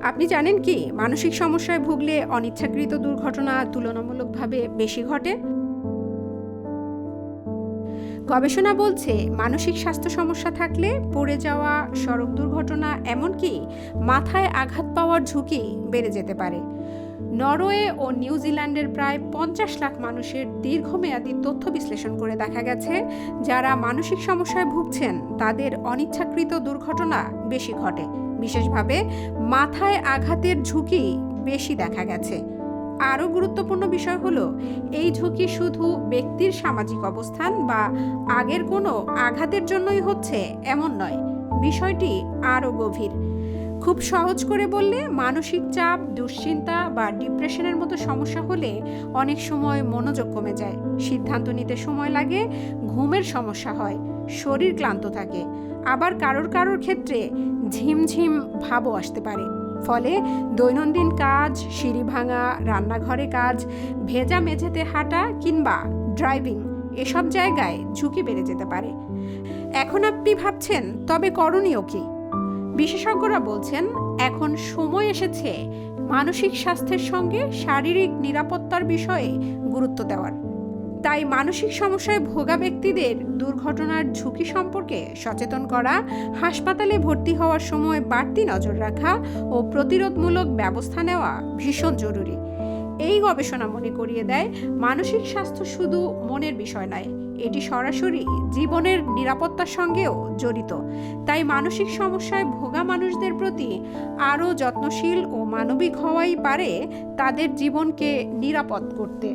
আপনি জানেন কি মানসিক সমস্যায় ভুগলে অনিচ্ছাকৃত দুর্ঘটনা তুলনামূলকভাবে বেশি ঘটে? গবেষণা বলছে মানসিক স্বাস্থ্য সমস্যা থাকলে পড়ে যাওয়া, সড়ক দুর্ঘটনা, এমনকি মাথায় আঘাত পাওয়ার ঝুঁকি বেড়ে যেতে পারে। নরওয়ে ও নিউজিল্যান্ডের প্রায় ৫০ লাখ মানুষের দীর্ঘমেয়াদী তথ্য বিশ্লেষণ করে দেখা গেছে, যারা মানসিক সমস্যায় ভুগছেন তাদের অনিচ্ছাকৃত দুর্ঘটনা বেশি ঘটে। বিশেষভাবে মাথায় আঘাতের ঝুঁকি বেশি দেখা গেছে। আরও গুরুত্বপূর্ণ বিষয় হলো, এই ঝুঁকি শুধু ব্যক্তির সামাজিক অবস্থান বা আগের কোনো আঘাতের জন্যই হচ্ছে এমন নয়। বিষয়টি আরও গভীর। খুব সহজ করে বললে, মানসিক চাপ, দুশ্চিন্তা বা ডিপ্রেশনের মতো সমস্যা হলে অনেক সময় মনোযোগ কমে যায়, সিদ্ধান্ত নিতে সময় লাগে, ঘুমের সমস্যা হয়, শরীর ক্লান্ত থাকে, আবার কারোর ক্ষেত্রে ঝিমঝিম ভাবও আসতে পারে। ফলে দৈনন্দিন কাজ, সিঁড়ি ভাঙা, রান্নাঘরে কাজ, ভেজা মেঝেতে হাঁটা কিংবা ড্রাইভিং, এসব জায়গায় ঝুঁকি বেড়ে যেতে পারে। এখন আপনি ভাবছেন, তবে করণীয় কি? বিশেষজ্ঞরা বলছেন, এখন সময় এসেছে মানসিক স্বাস্থ্যের সঙ্গে শারীরিক নিরাপত্তার বিষয়ে গুরুত্ব দেওয়ার। তাই মানসিক সমস্যায় ভোগা ব্যক্তিদের দুর্ঘটনার ঝুঁকি সম্পর্কে সচেতন করা, হাসপাতালে ভর্তি হওয়ার সময় বাড়তি নজর রাখা ও প্রতিরোধমূলক ব্যবস্থা নেওয়া ভীষণ জরুরি। এই গবেষণা মনে করিয়ে দেয়, মানসিক স্বাস্থ্য শুধু মনের বিষয় নয়, এটি সরাসরি জীবনের নিরাপত্তার সঙ্গেও জড়িত। তাই মানসিক সমস্যায় ভোগা মানুষদের প্রতি আরও যত্নশীল ও মানবিক হওয়াই পারে তাদের জীবনকে নিরাপদ করতে।